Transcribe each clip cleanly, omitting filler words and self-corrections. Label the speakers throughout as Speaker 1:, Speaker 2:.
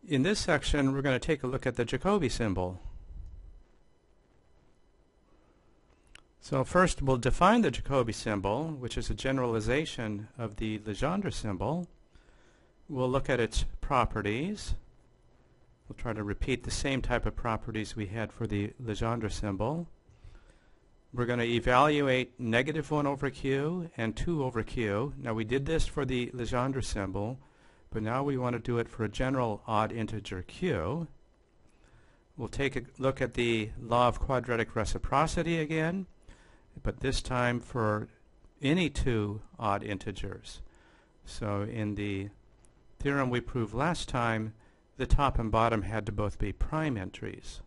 Speaker 1: In this section, we're going to take a look at the Jacobi symbol. So first, we'll define the Jacobi symbol, which is a generalization of the Legendre symbol. We'll look at its properties. We'll try to repeat the same type of properties we had for the Legendre symbol. We're going to evaluate negative 1 over q and 2 over q. Now we did this for the Legendre symbol, but now we want to do it for a general odd integer q. We'll take a look at the law of quadratic reciprocity again, but this time for any two odd integers. So in the theorem we proved last time, the top and bottom had to both be prime entries.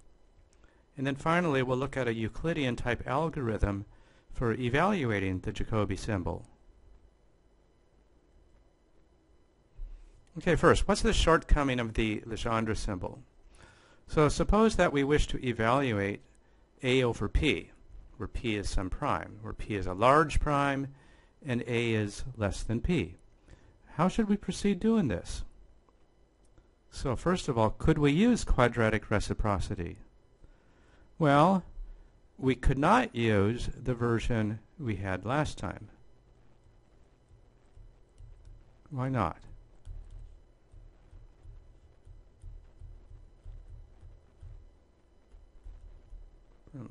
Speaker 1: And then finally, we'll look at a Euclidean type algorithm for evaluating the Jacobi symbol. Okay, first, what's the shortcoming of the Legendre symbol? So suppose that we wish to evaluate a over p, where p is some prime, where p is a large prime and a is less than p. How should we proceed doing this? So first of all, could we use quadratic reciprocity? Well, we could not use the version we had last time. Why not?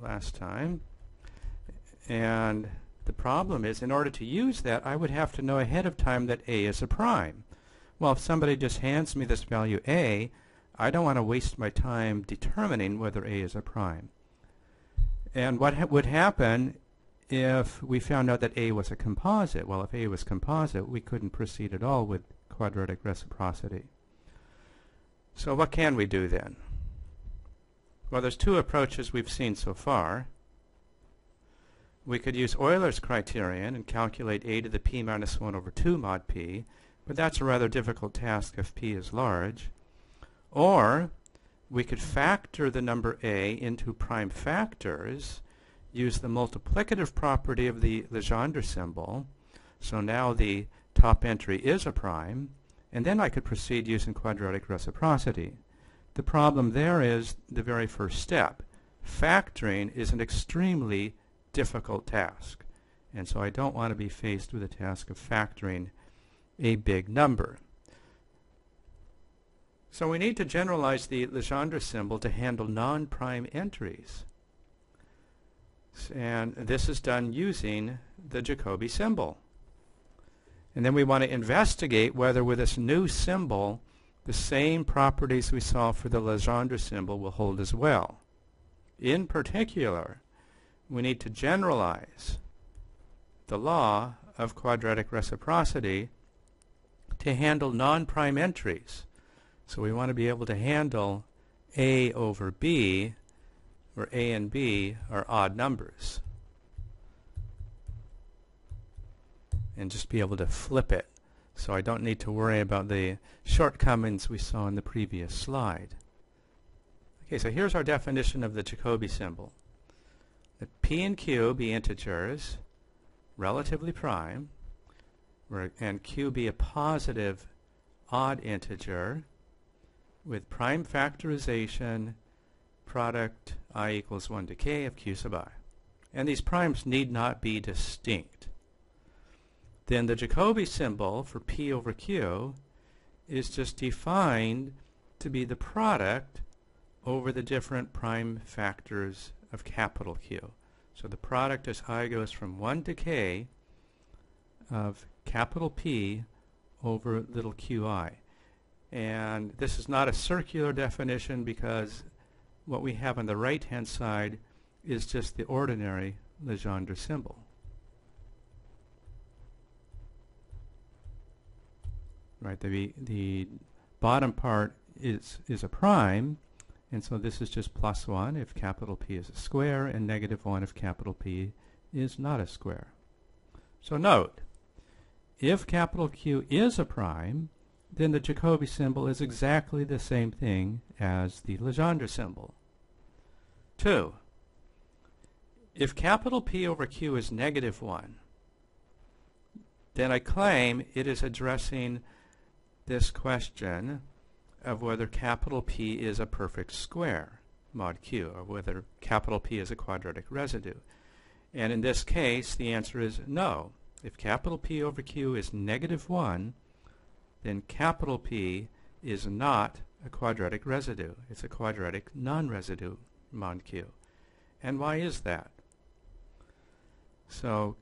Speaker 1: Last time. And the problem is, in order to use that, I would have to know ahead of time that a is a prime. Well, if somebody just hands me this value a, I don't want to waste my time determining whether a is a prime. And what would happen if we found out that a was a composite? Well, if a was composite, we couldn't proceed at all with quadratic reciprocity. So what can we do then? Well, there's two approaches we've seen so far. We could use Euler's criterion and calculate a to the p minus 1 over 2 mod p, but that's a rather difficult task if p is large. Or we could factor the number a into prime factors, use the multiplicative property of the Legendre symbol, so now the top entry is a prime, and then I could proceed using quadratic reciprocity. The problem there is the very first step. Factoring is an extremely difficult task, and so I don't want to be faced with the task of factoring a big number. So we need to generalize the Legendre symbol to handle non-prime entries. And this is done using the Jacobi symbol. And then we want to investigate whether with this new symbol the same properties we saw for the Legendre symbol will hold as well. In particular, we need to generalize the law of quadratic reciprocity to handle non-prime entries. So we want to be able to handle a over b, where a and b are odd numbers, and just be able to flip it, so I don't need to worry about the shortcomings we saw in the previous slide. Okay, so here's our definition of the Jacobi symbol. That p and q be integers, relatively prime, and q be a positive odd integer with prime factorization, product I equals 1 to k of q sub I. And these primes need not be distinct. Then the Jacobi symbol for p over q is just defined to be the product over the different prime factors of capital Q. So the product as I goes from 1 to k of capital P over little qi. And this is not a circular definition because what we have on the right-hand side is just the ordinary Legendre symbol. Right, the bottom part is a prime, and so this is just plus 1 if capital P is a square, and negative 1 if capital P is not a square. So note, if capital Q is a prime, then the Jacobi symbol is exactly the same thing as the Legendre symbol. 2. If capital P over Q is negative 1, then I claim it is addressing this question of whether capital P is a perfect square, mod Q, or whether capital P is a quadratic residue. And in this case, the answer is no. If capital P over Q is -1, then capital P is not a quadratic residue. It's a quadratic non-residue mod Q. And why is that? So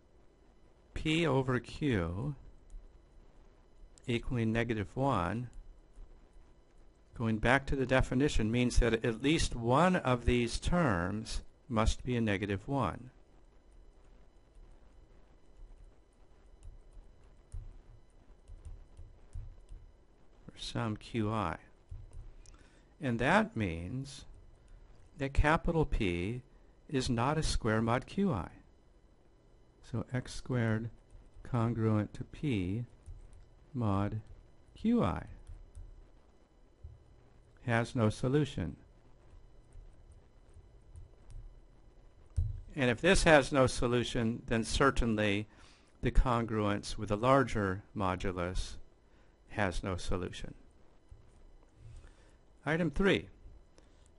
Speaker 1: P over Q equaling -1, going back to the definition, means that at least one of these terms must be a -1. For some Qi. And that means that capital P is not a square mod Qi. So x squared congruent to P mod Qi has no solution. And if this has no solution, then certainly the congruence with a larger modulus has no solution. Item 3.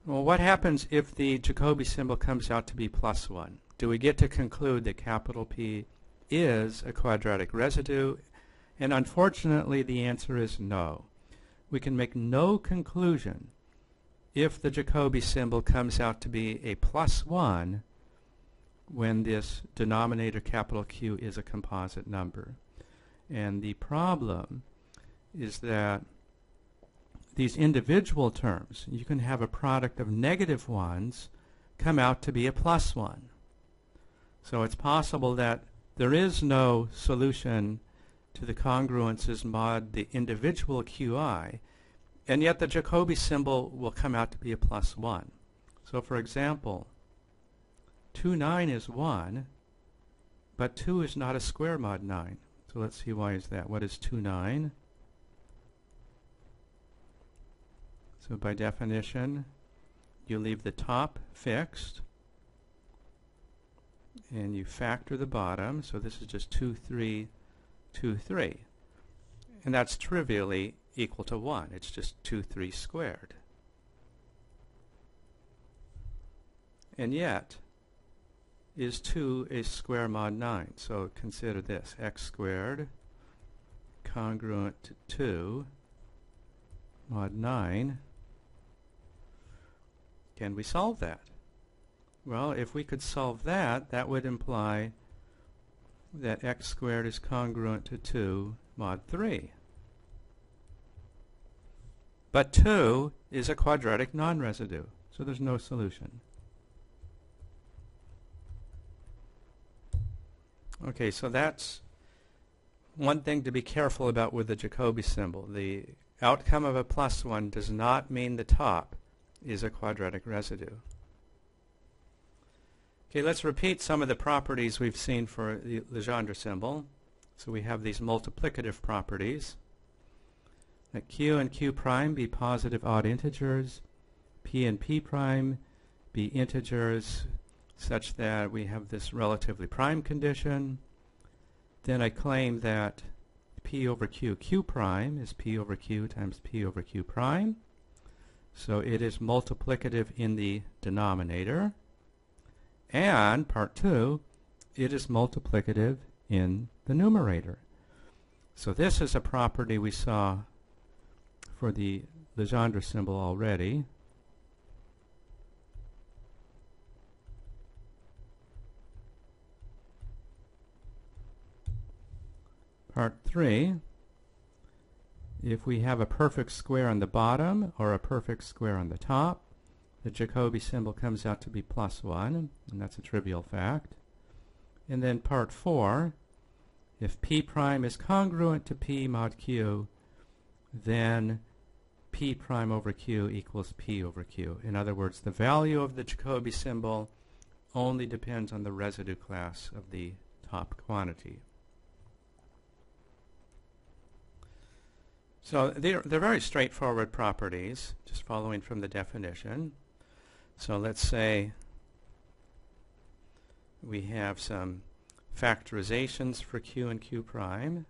Speaker 1: Well, what happens if the Jacobi symbol comes out to be +1? Do we get to conclude that capital P is a quadratic residue? And unfortunately, the answer is no. We can make no conclusion if the Jacobi symbol comes out to be a +1 when this denominator capital Q is a composite number. And the problem is that these individual terms, you can have a product of -1s come out to be a +1. So it's possible that there is no solution to the congruences mod the individual Qi, and yet the Jacobi symbol will come out to be a +1. So for example, 2, 9 is 1, but 2 is not a square mod 9. So let's see, why is that? What is 2, 9? So by definition, you leave the top fixed, and you factor the bottom. So this is just 2, 3, 2, 3. And that's trivially equal to 1. It's just 2, 3 squared. And yet, is 2 a square mod 9? So consider this, x squared congruent to 2 mod 9. Can we solve that? Well, if we could solve that, that would imply that x squared is congruent to 2 mod 3. But 2 is a quadratic non-residue, so there's no solution. Okay, so that's one thing to be careful about with the Jacobi symbol. The outcome of a +1 does not mean the top is a quadratic residue. Okay, let's repeat some of the properties we've seen for the Legendre symbol. So we have these multiplicative properties. That Q and Q prime be positive odd integers, P and P prime be integers such that we have this relatively prime condition. Then I claim that P over Q, Q prime is P over Q times P over Q prime. So it is multiplicative in the denominator. And part 2, it is multiplicative in the numerator. So this is a property we saw for the Legendre symbol already. Part 3, if we have a perfect square on the bottom or a perfect square on the top, the Jacobi symbol comes out to be +1, and that's a trivial fact. And then part 4, if P prime is congruent to P mod Q, then P prime over Q equals P over Q. In other words, the value of the Jacobi symbol only depends on the residue class of the top quantity. So they're very straightforward properties, just following from the definition. So let's say we have some factorizations for Q and Q prime.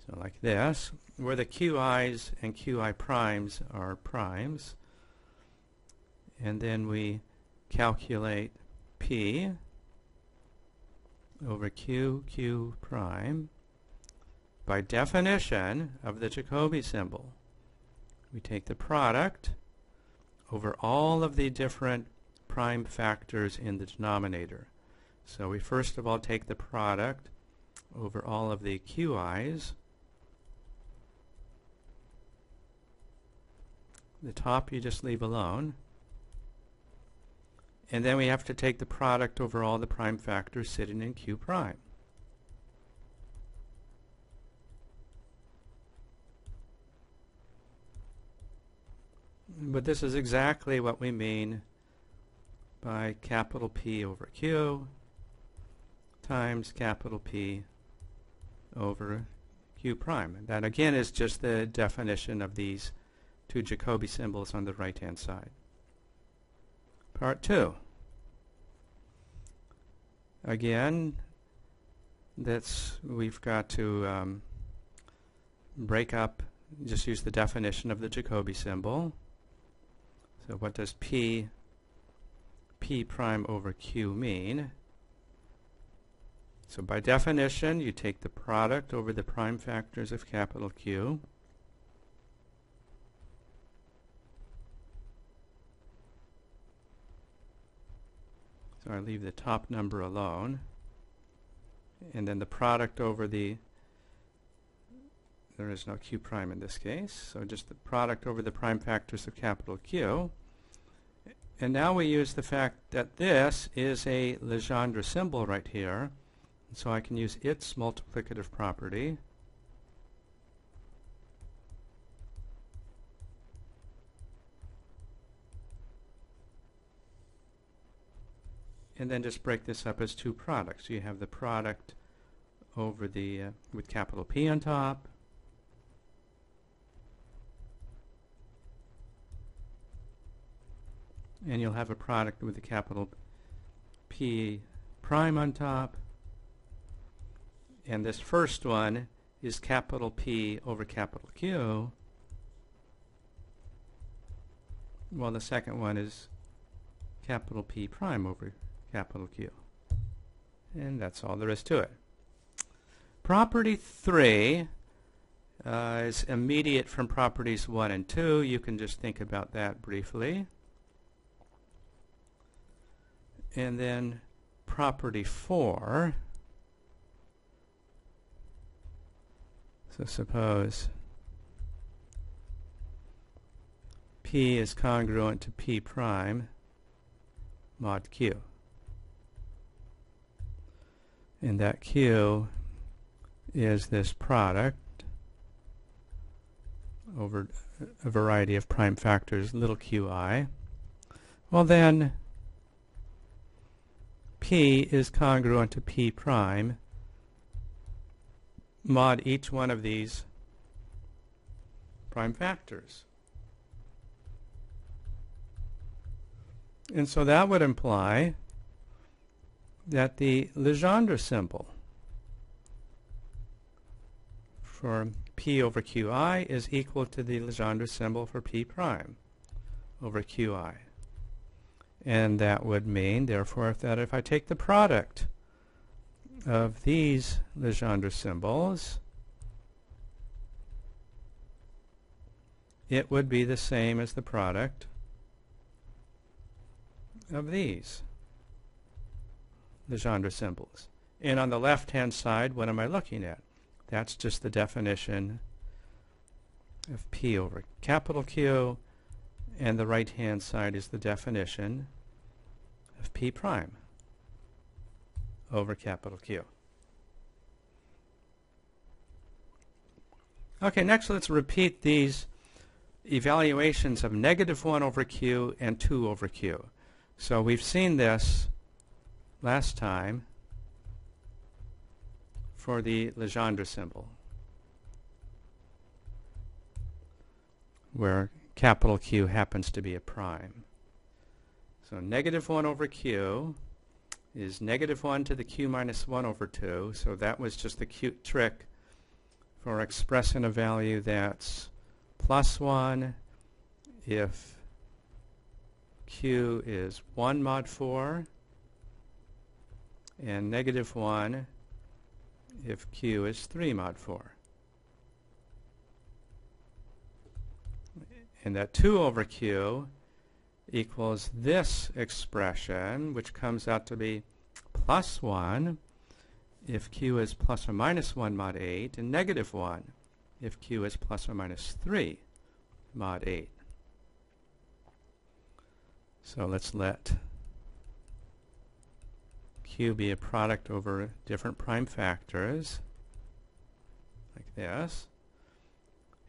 Speaker 1: So like this, where the QI's and QI primes are primes. And then we calculate P over Q prime by definition of the Jacobi symbol. We take the product over all of the different prime factors in the denominator. So we first of all take the product over all of the QI's. The top you just leave alone. And then we have to take the product over all the prime factors sitting in Q prime. But this is exactly what we mean by capital P over Q times capital P over Q prime. And that again is just the definition of these two Jacobi symbols on the right-hand side. Part 2. Again, we've got to break up, just use the definition of the Jacobi symbol. So what does P prime over Q mean? So by definition, you take the product over the prime factors of capital Q. So I leave the top number alone. And then the product over there is no Q prime in this case, so just the product over the prime factors of capital Q. And now we use the fact that this is a Legendre symbol right here, so I can use its multiplicative property. And then just break this up as two products. So you have the product over the with capital P on top, and you'll have a product with the capital P prime on top, and this first one is capital P over capital Q, while the second one is capital P prime over capital Q. And that's all there is to it. Property 3 is immediate from properties 1 and 2. You can just think about that briefly. And then property 4. So suppose P is congruent to P prime mod Q. And that Q is this product over a variety of prime factors, little qi. Well then, P is congruent to P prime mod each one of these prime factors. And so that would imply that the Legendre symbol for P over Qi is equal to the Legendre symbol for P prime over Qi. And that would mean, therefore, that if I take the product of these Legendre symbols, it would be the same as the product of these Legendre symbols. And on the left-hand side, what am I looking at? That's just the definition of P over capital Q, and the right-hand side is the definition of P prime over capital Q. Okay, next let's repeat these evaluations of -1 over Q and 2 over Q. So we've seen this last time for the Legendre symbol, where capital Q happens to be a prime. So -1 over Q is -1 to the Q minus 1 over 2. So that was just the cute trick for expressing a value that's plus 1 if Q is 1 mod 4 and negative 1 if Q is 3 mod 4. And that 2 over Q equals this expression, which comes out to be plus 1 if Q is plus or minus 1 mod 8, and negative 1 if Q is plus or minus 3 mod 8. So let's let Q be a product over different prime factors, like this.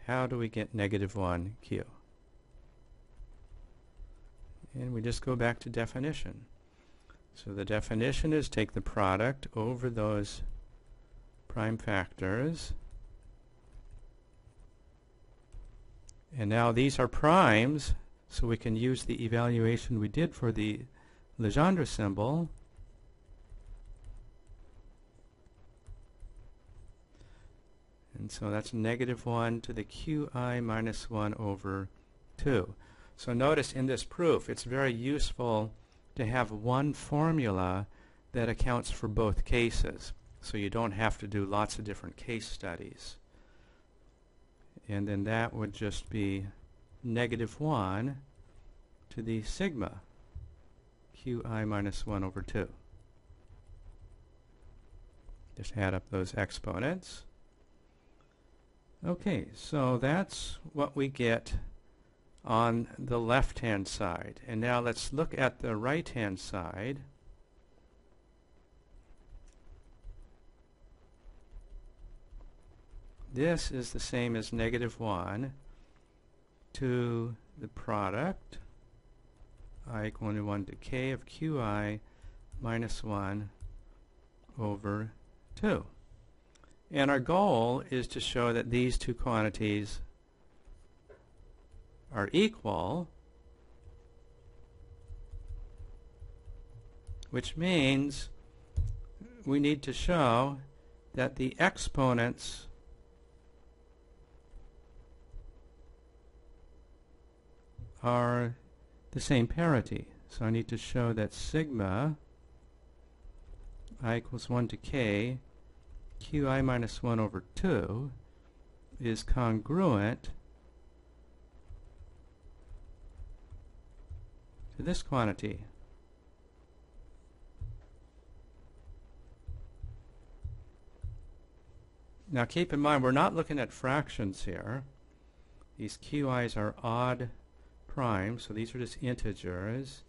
Speaker 1: How do we get negative 1 Q? And we just go back to definition. So the definition is take the product over those prime factors. And now these are primes, so we can use the evaluation we did for the Legendre symbol. And so that's negative 1 to the Qi minus 1 over 2. So notice in this proof, it's very useful to have one formula that accounts for both cases, so you don't have to do lots of different case studies. And then that would just be negative 1 to the sigma Qi minus 1 over 2. Just add up those exponents. Okay, so that's what we get on the left-hand side. And now let's look at the right-hand side. This is the same as negative 1 to the product I equal to 1 to k of Qi minus 1 over 2. And our goal is to show that these two quantities are equal, which means we need to show that the exponents are the same parity. So I need to show that sigma I equals 1 to k Qi minus 1 over 2 is congruent to this quantity. Now keep in mind, we're not looking at fractions here. These Qi's are odd primes, so these are just integers.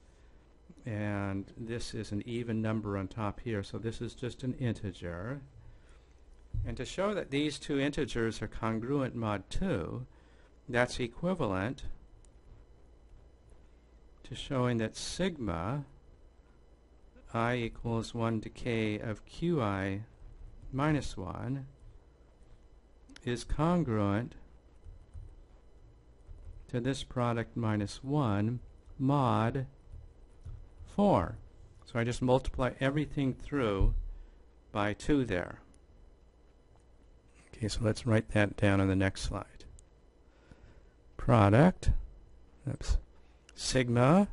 Speaker 1: And this is an even number on top here, so this is just an integer. And to show that these two integers are congruent mod 2, that's equivalent to showing that sigma I equals 1 to k of Qi minus 1 is congruent to this product minus 1 mod 4. So I just multiply everything through by 2 there. Okay, so let's write that down on the next slide. Product, sigma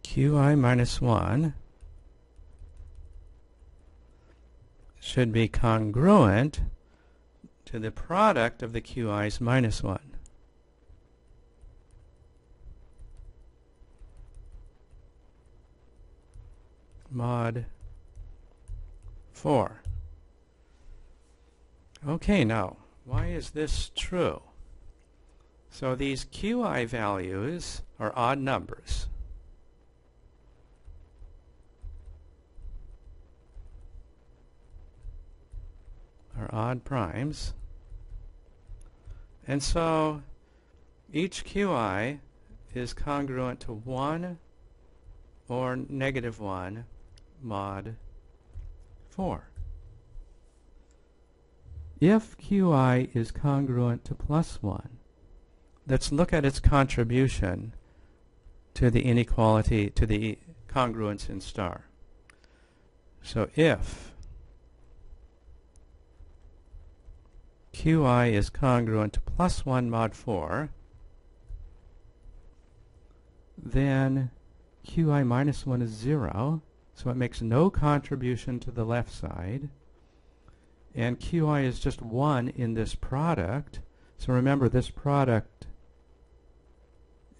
Speaker 1: Qi minus 1 should be congruent to the product of the Qi's minus 1. Mod 4. Okay, now, why is this true? So these Qi values are odd numbers. Are odd primes. And so each Qi is congruent to 1 or negative 1 mod 4. If Qi is congruent to plus 1, let's look at its contribution to the inequality, to the congruence in star. So if qi is congruent to plus 1 mod 4, then qi minus 1 is 0, so it makes no contribution to the left side. And qi is just 1 in this product. So remember, this product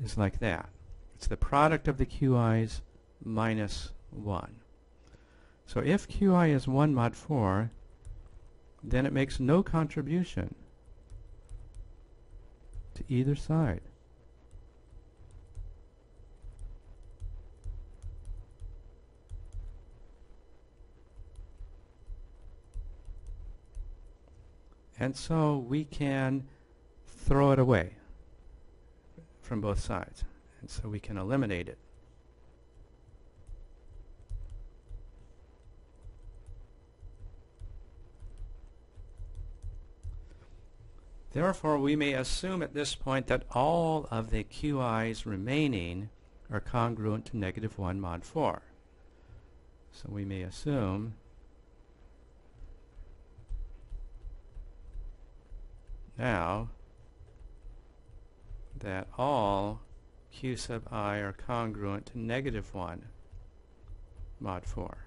Speaker 1: is like that. It's the product of the qi's minus 1. So if qi is 1 mod 4, then it makes no contribution to either side. And so we can throw it away from both sides. And so we can eliminate it. Therefore, we may assume at this point that all of the qi's remaining are congruent to negative 1 mod 4. So we may assume now that all q sub I are congruent to negative 1 mod 4.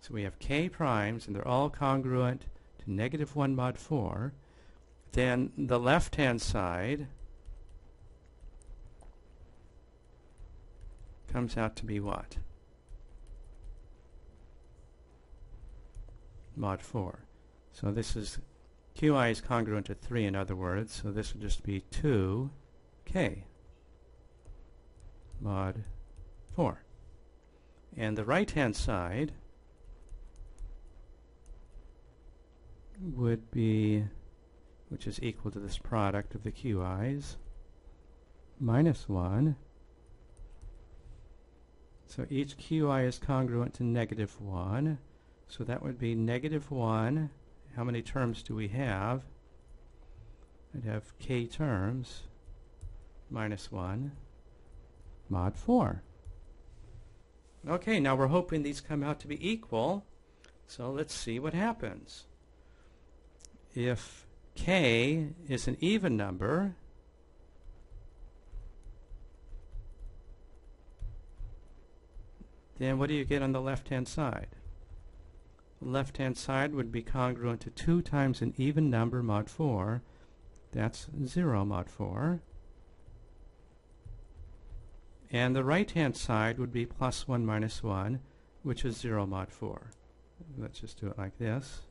Speaker 1: So we have k primes, and they're all congruent to negative 1 mod 4. Then the left-hand side comes out to be what? Mod 4. So this is qi is congruent to 3, in other words, so this would just be 2k mod 4. And the right-hand side would be, which is equal to this product of the qi's, minus 1. So each qi is congruent to negative 1. So that would be negative 1. How many terms do we have? I'd have k terms minus 1 mod 4. Okay, now we're hoping these come out to be equal. So let's see what happens. If k is an even number, then what do you get on the left-hand side? The left-hand side would be congruent to 2 times an even number mod 4. That's 0 mod 4. And the right-hand side would be plus 1 minus 1, which is 0 mod 4. Let's just do it like this.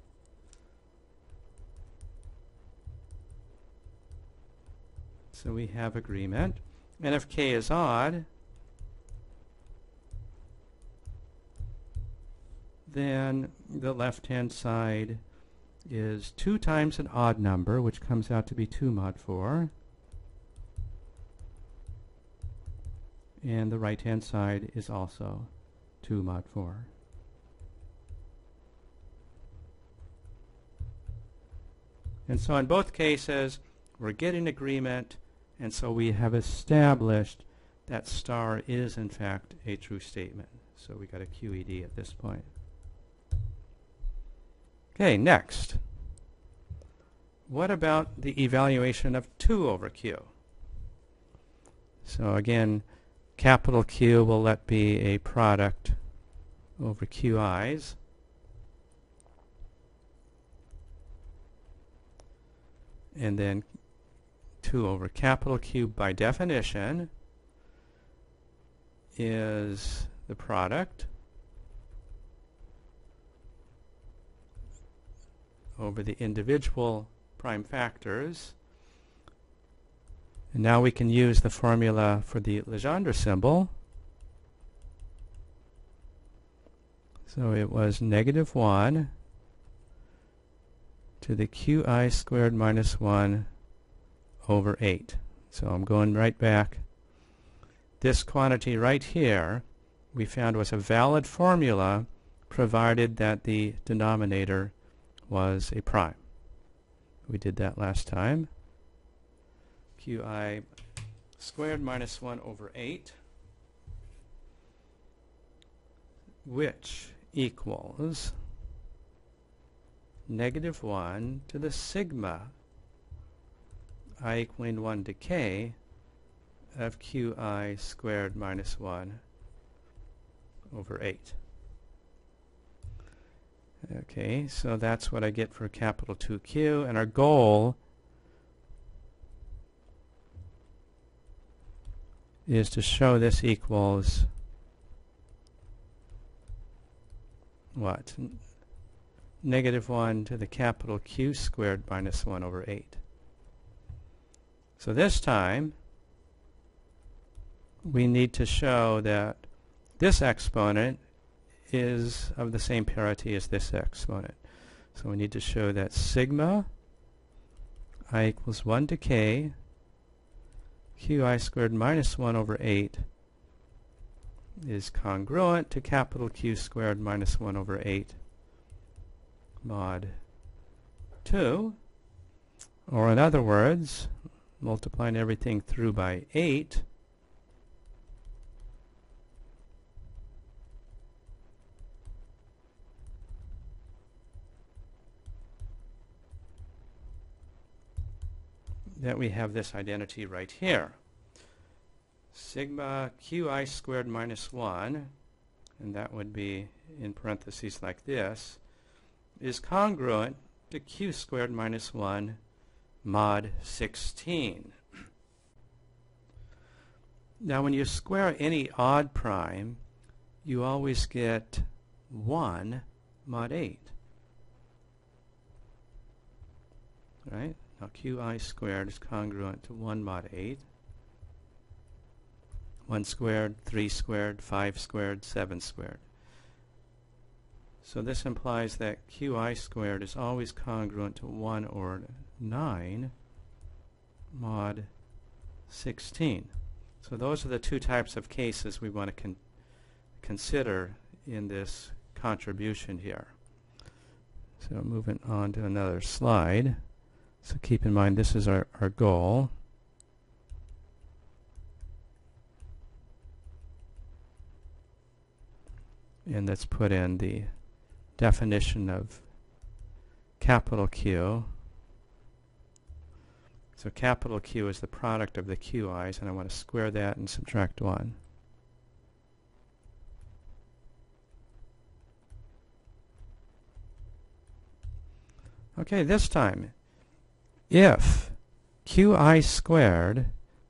Speaker 1: So we have agreement. And if k is odd, then the left-hand side is 2 times an odd number, which comes out to be 2 mod 4. And the right-hand side is also 2 mod 4. And so in both cases, we're getting agreement, and so we have established that star is, in fact, a true statement. So we got a QED at this point. Okay, next. What about the evaluation of 2 over Q? So again, capital Q will let be a product over QI's. And then 2 over capital Q, by definition, is the product over the individual prime factors. And now we can use the formula for the Legendre symbol. So it was negative 1 to the qi squared minus 1 over 8. So I'm going right back. This quantity right here we found was a valid formula provided that the denominator was a prime. We did that last time. Qi squared minus 1 over 8, which equals negative 1 to the sigma I equaling 1 to k of qi squared minus 1 over 8. Okay, so that's what I get for capital 2Q, and our goal is to show this equals what? Negative 1 to the capital Q squared minus 1 over 8. So this time, we need to show that this exponent is of the same parity as this exponent. So we need to show that sigma I equals 1 to k qi squared minus 1 over 8 is congruent to capital Q squared minus 1 over 8 mod 2. Or in other words, multiplying everything through by 8, that we have this identity right here. Sigma qi squared minus 1, and that would be in parentheses like this, is congruent to q squared minus 1 mod 16. Now when you square any odd prime, you always get 1 mod 8. Right? Now qi squared is congruent to 1 mod 8. 1 squared, 3 squared, 5 squared, 7 squared. So this implies that qi squared is always congruent to 1 or 9 mod 16. So those are the two types of cases we want to consider in this contribution here. So moving on to another slide. So keep in mind this is our goal. And let's put in the definition of capital Q. So capital Q is the product of the QI's, and I want to square that and subtract 1. Okay, this time, if qi squared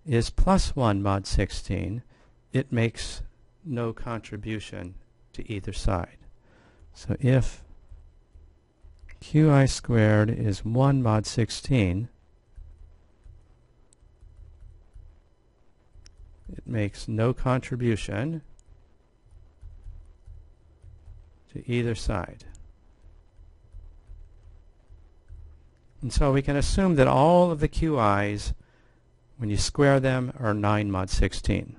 Speaker 1: is plus 1 mod 16, it makes no contribution to either side. So if qi squared is 1 mod 16, it makes no contribution to either side. And so we can assume that all of the QI's, when you square them, are 9 mod 16.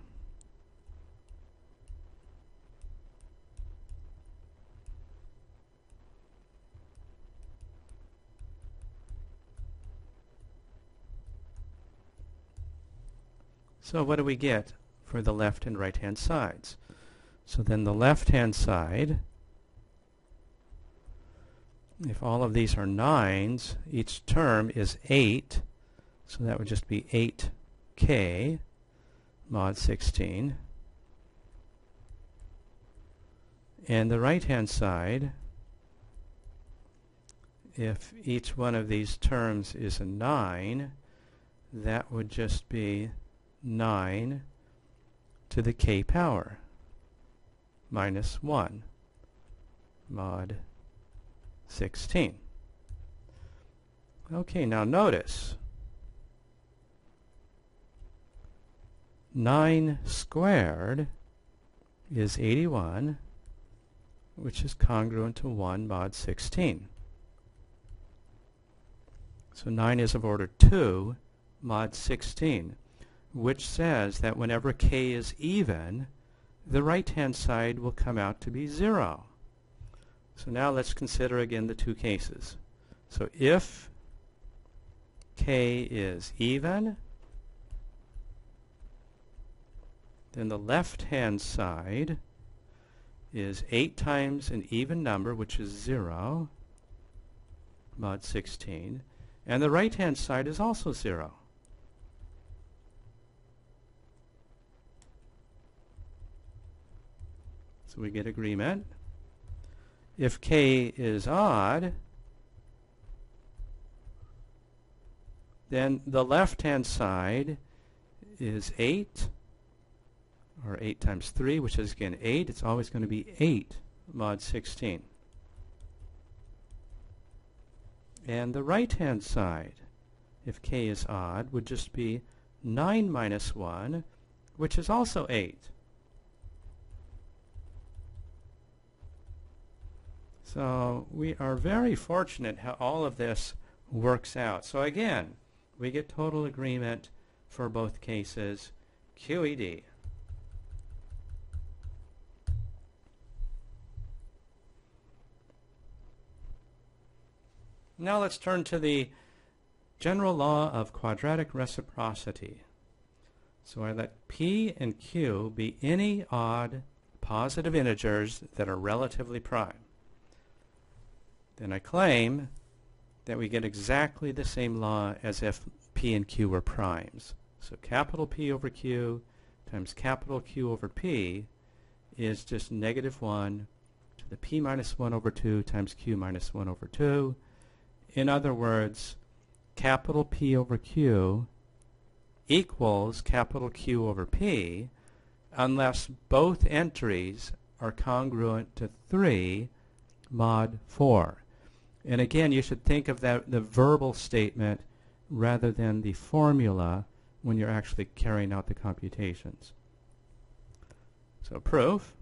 Speaker 1: So what do we get for the left and right hand sides? So then the left hand side, if all of these are 9s, each term is 8, so that would just be 8k mod 16. And the right hand side, if each one of these terms is a 9, that would just be 9 to the k power minus 1 mod 16. Okay, now notice 9 squared is 81, which is congruent to 1 mod 16. So 9 is of order 2 mod 16, which says that whenever k is even, the right-hand side will come out to be 0. So now let's consider again the two cases. So if k is even, then the left-hand side is 8 times an even number, which is 0, mod 16. And the right-hand side is also 0. So we get agreement. If k is odd, then the left-hand side is 8, or 8 times 3, which is again 8. It's always going to be 8 mod 16. And the right-hand side, if k is odd, would just be 9 minus 1, which is also 8. So we are very fortunate how all of this works out. So again, we get total agreement for both cases, QED. Now let's turn to the general law of quadratic reciprocity. So I let P and Q be any odd positive integers that are relatively prime. Then I claim that we get exactly the same law as if P and Q were primes. So capital P over Q times capital Q over P is just negative 1 to the P minus 1 over 2 times Q minus 1 over 2. In other words, capital P over Q equals capital Q over P unless both entries are congruent to 3 mod 4. And again, you should think of that the verbal statement rather than the formula when you're actually carrying out the computations. So proof.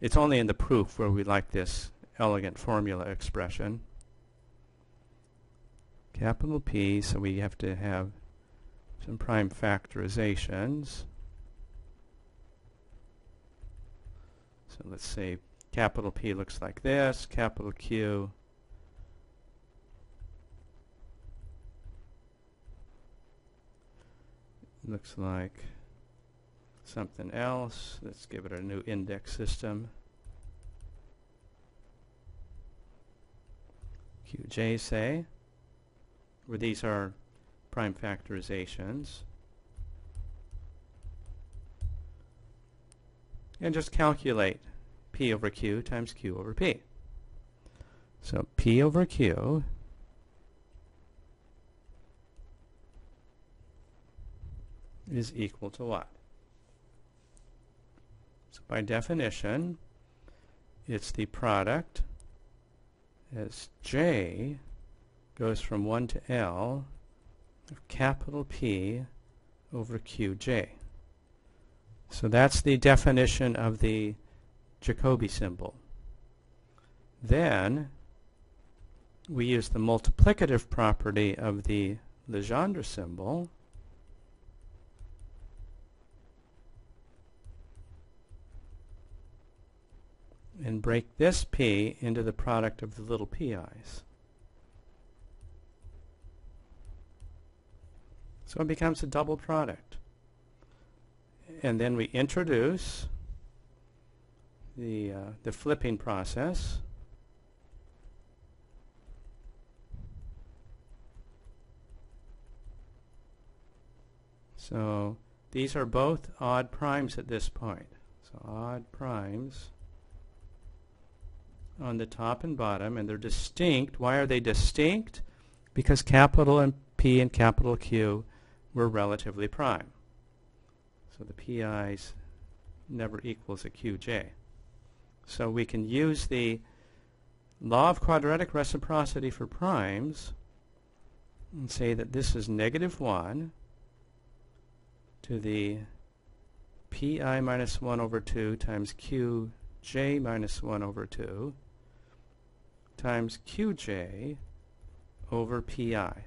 Speaker 1: It's only in the proof where we like this elegant formula expression. Capital P, so we have to have some prime factorizations. So let's say capital P looks like this, capital Q looks like something else. Let's give it a new index system. QJ, say, where these are prime factorizations. And just calculate P over Q times Q over P. So P over Q is equal to what? So by definition, it's the product as J goes from 1 to L of capital P over QJ. So that's the definition of the Jacobi symbol. Then we use the multiplicative property of the Legendre symbol and break this P into the product of the little pi's. So it becomes a double product. And then we introduce the flipping process. So these are both odd primes at this point. So odd primes on the top and bottom, and they're distinct. Why are they distinct? Because capital P and capital Q were relatively prime. So the PI's never equals a QJ. So we can use the law of quadratic reciprocity for primes and say that this is negative 1 to the PI minus 1 over 2 times QJ minus 1 over 2 times QJ over PI.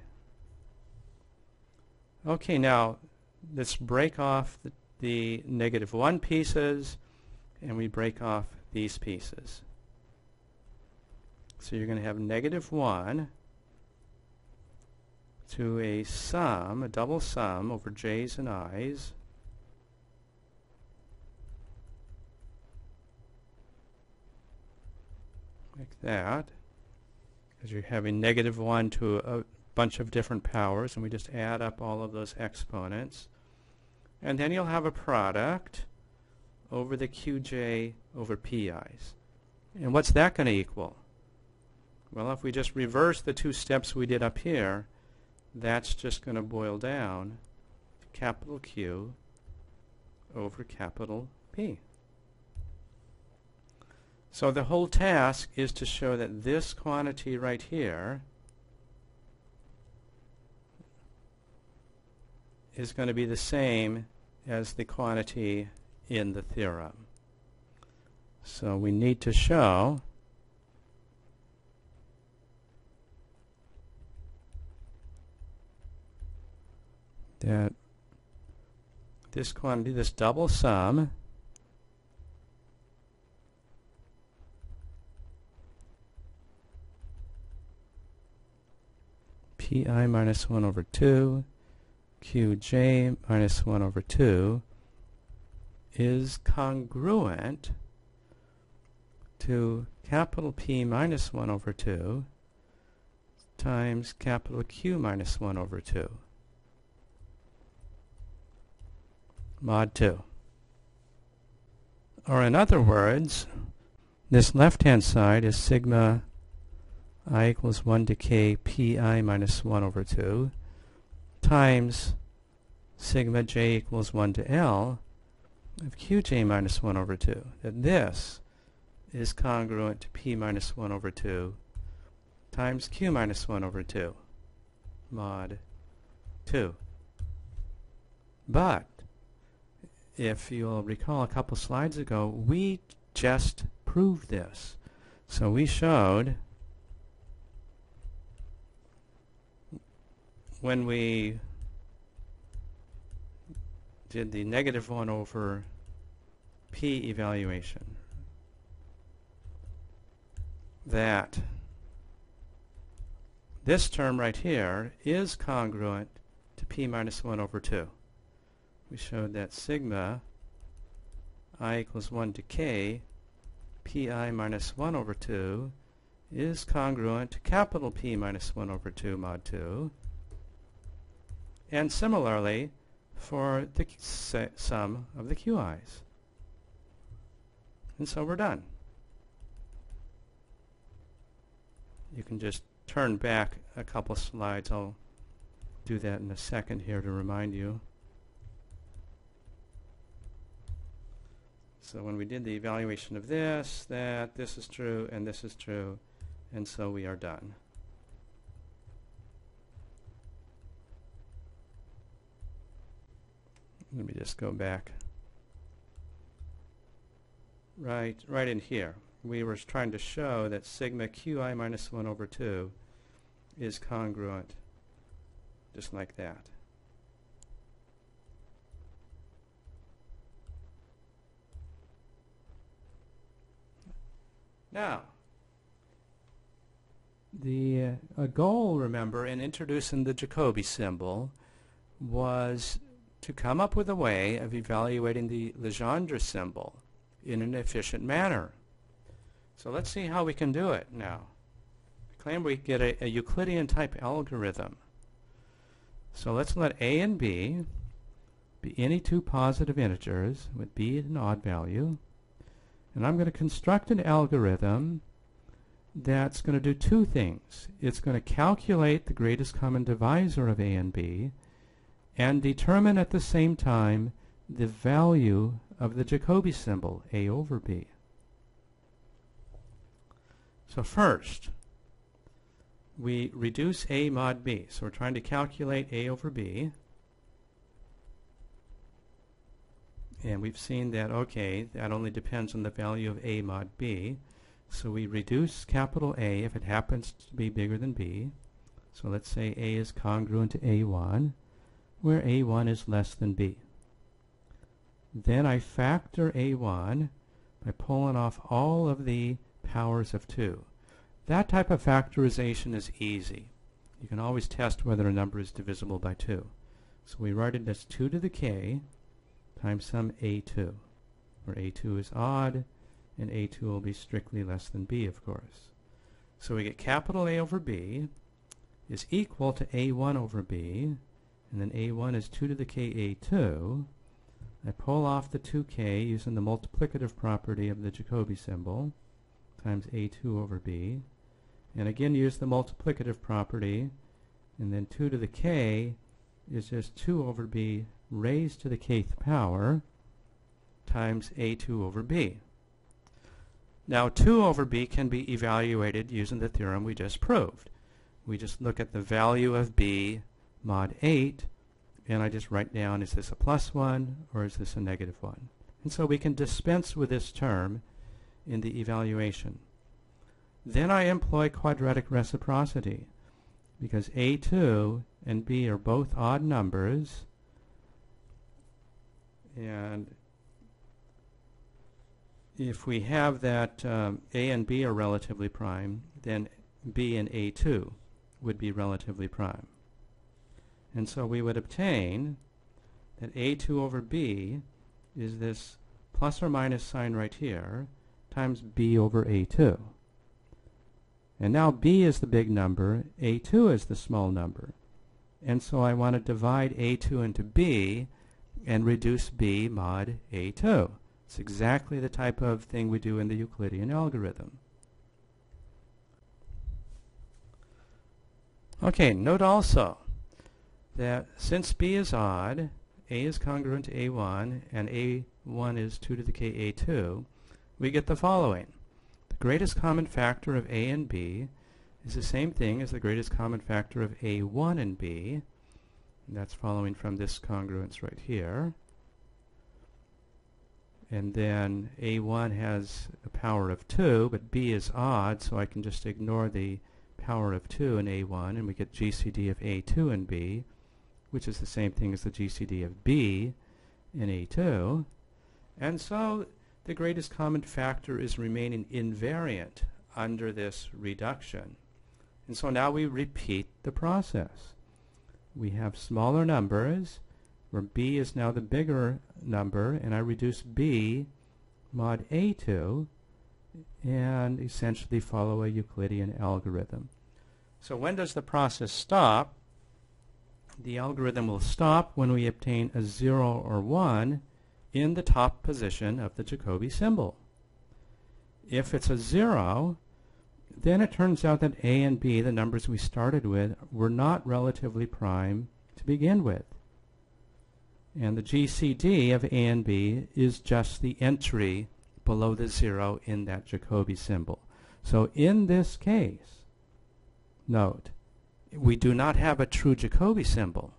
Speaker 1: Okay, now let's break off the negative 1 pieces, and we break off these pieces. So you're going to have negative 1 to a sum, a double sum over j's and i's, like that. because you're having negative 1 to a bunch of different powers, and we just add up all of those exponents. And then you'll have a product over the qj over pi's. And what's that going to equal? Well, if we just reverse the two steps we did up here, that's just going to boil down to capital Q over capital P. So the whole task is to show that this quantity right here is going to be the same as the quantity in the theorem. So we need to show that this quantity, this double sum, pi minus 1 over 2 qj minus 1 over 2 is congruent to capital P minus 1 over 2 times capital Q minus 1 over 2 mod 2. Or in other words, this left-hand side is sigma I equals 1 to k pi minus 1 over 2 times sigma j equals 1 to L of qj minus 1 over 2. That this is congruent to p minus 1 over 2 times q minus 1 over 2 mod 2. But if you'll recall a couple slides ago, we just proved this. So we showed when we did the negative 1 over p evaluation that this term right here is congruent to p minus 1 over 2. We showed that sigma I equals 1 to k pi minus 1 over 2 is congruent to capital P minus 1 over 2 mod 2. And similarly for the sum of the QIs. And so we're done. You can just turn back a couple slides. I'll do that in a second here to remind you. So when we did the evaluation of this, that this is true and this is true, and so we are done. Let me just go back. Right in here. We were trying to show that sigma qi minus 1 over 2 is congruent, just like that. Now, the goal, remember, in introducing the Jacobi symbol was to come up with a way of evaluating the Legendre symbol in an efficient manner. So let's see how we can do it now. I claim we get a Euclidean type algorithm. So let's let a and b be any two positive integers with b an odd value. And I'm going to construct an algorithm that's going to do two things. It's going to calculate the greatest common divisor of a and b and determine at the same time the value of the Jacobi symbol, a over b. So first, we reduce a mod b. So we're trying to calculate a over b. And we've seen that, okay, that only depends on the value of a mod b. So we reduce capital A if it happens to be bigger than b. So let's say a is congruent to a1, where a1 is less than b. Then I factor a1 by pulling off all of the powers of 2. That type of factorization is easy. You can always test whether a number is divisible by 2. So we write it as 2 to the k times some a2, where a2 is odd, and a2 will be strictly less than b, of course. So we get capital A over B is equal to A1 over B, and then A1 is 2 to the k A2. I pull off the 2k using the multiplicative property of the Jacobi symbol times A2 over B, and again use the multiplicative property, and then 2 to the k is just 2 over B raised to the kth power times A2 over B. Now 2 over B can be evaluated using the theorem we just proved. We just look at the value of B mod 8, and I just write down, is this a plus 1 or is this a negative 1? And so we can dispense with this term in the evaluation. Then I employ quadratic reciprocity, because A2 and B are both odd numbers, and if we have that A and B are relatively prime, then B and A2 would be relatively prime. And so we would obtain that A2 over B is this plus or minus sign right here times B over A2. And now B is the big number, A2 is the small number. And so I want to divide A2 into B and reduce B mod A2. It's exactly the type of thing we do in the Euclidean algorithm. Okay, note also that since B is odd, A is congruent to A1, and A1 is 2 to the k A2, we get the following. The greatest common factor of A and B is the same thing as the greatest common factor of A1 and B, and that's following from this congruence right here. And then A1 has a power of 2, but B is odd, so I can just ignore the power of 2 in A1, and we get GCD of A2 and B, which is the same thing as the GCD of B in A2. And so the greatest common factor is remaining invariant under this reduction. And so now we repeat the process. We have smaller numbers, where B is now the bigger number, and I reduce B mod A2, and essentially follow a Euclidean algorithm. So when does the process stop? The algorithm will stop when we obtain a 0 or 1 in the top position of the Jacobi symbol. If it's a 0, then it turns out that A and B, the numbers we started with, were not relatively prime to begin with. And the GCD of A and B is just the entry below the 0 in that Jacobi symbol. So in this case, note, we do not have a true Jacobi symbol.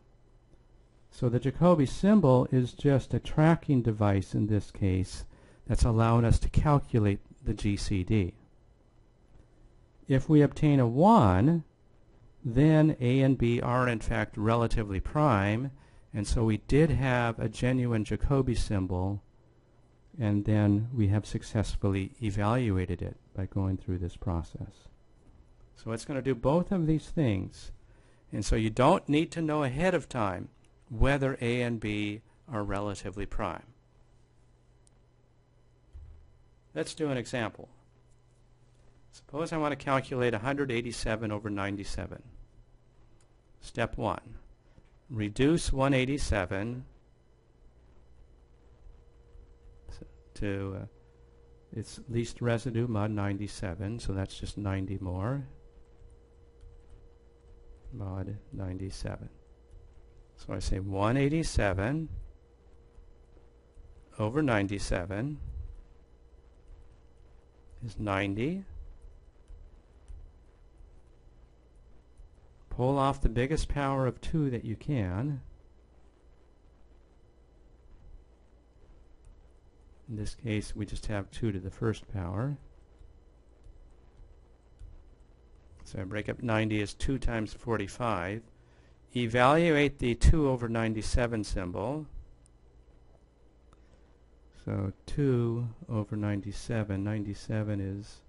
Speaker 1: So the Jacobi symbol is just a tracking device in this case that's allowing us to calculate the GCD. If we obtain a 1, then A and B are in fact relatively prime, and so we did have a genuine Jacobi symbol, and then we have successfully evaluated it by going through this process. So it's going to do both of these things. And so you don't need to know ahead of time whether A and B are relatively prime. Let's do an example. Suppose I want to calculate 187 over 97. Step 1. Reduce 187 to its least residue mod 97, so that's just 90 more. Mod 97. So I say 187 over 97 is 90. Pull off the biggest power of 2 that you can. In this case, we just have 2 to the first power. So I break up 90 as 2 times 45. Evaluate the 2 over 97 symbol. So 2 over 97. 97 is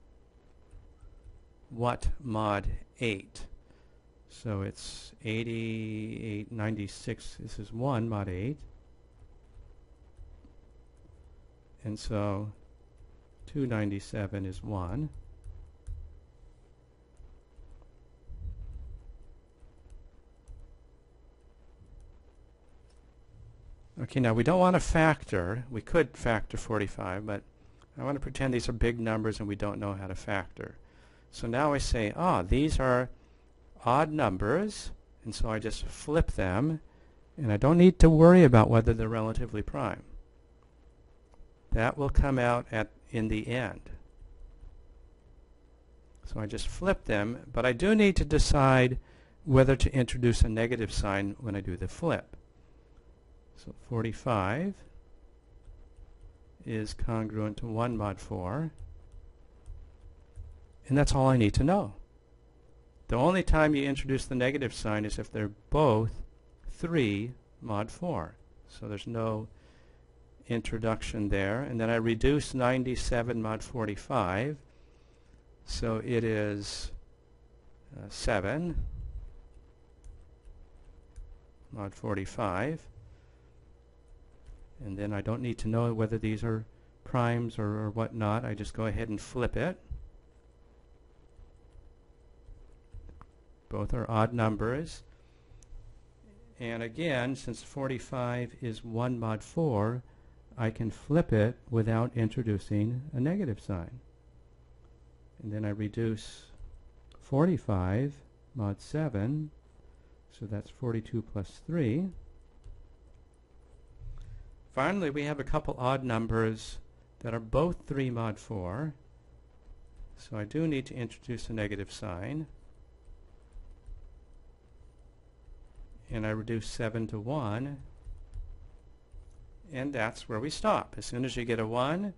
Speaker 1: what mod 8? So it's 88, 96. This is 1 mod 8. And so 297 is 1. Okay, now we don't want to factor. We could factor 45, but I want to pretend these are big numbers and we don't know how to factor. So now I say, these are odd numbers, and so I just flip them, and I don't need to worry about whether they're relatively prime. That will come out in the end. So I just flip them, but I do need to decide whether to introduce a negative sign when I do the flip. So 45 is congruent to 1 mod 4, and that's all I need to know. The only time you introduce the negative sign is if they're both 3 mod 4. So there's no introduction there. And then I reduce 97 mod 45. So it is 7 mod 45. And then I don't need to know whether these are primes or whatnot. I just go ahead and flip it. Both are odd numbers. And again, since 45 is 1 mod 4, I can flip it without introducing a negative sign. And then I reduce 45 mod 7, so that's 42 plus 3. Finally, we have a couple odd numbers that are both 3 mod 4, so I do need to introduce a negative sign. And I reduce 7 to 1, and that's where we stop. As soon as you get a 1,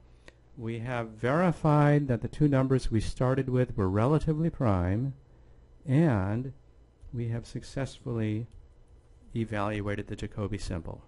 Speaker 1: we have verified that the two numbers we started with were relatively prime, and we have successfully evaluated the Jacobi symbol.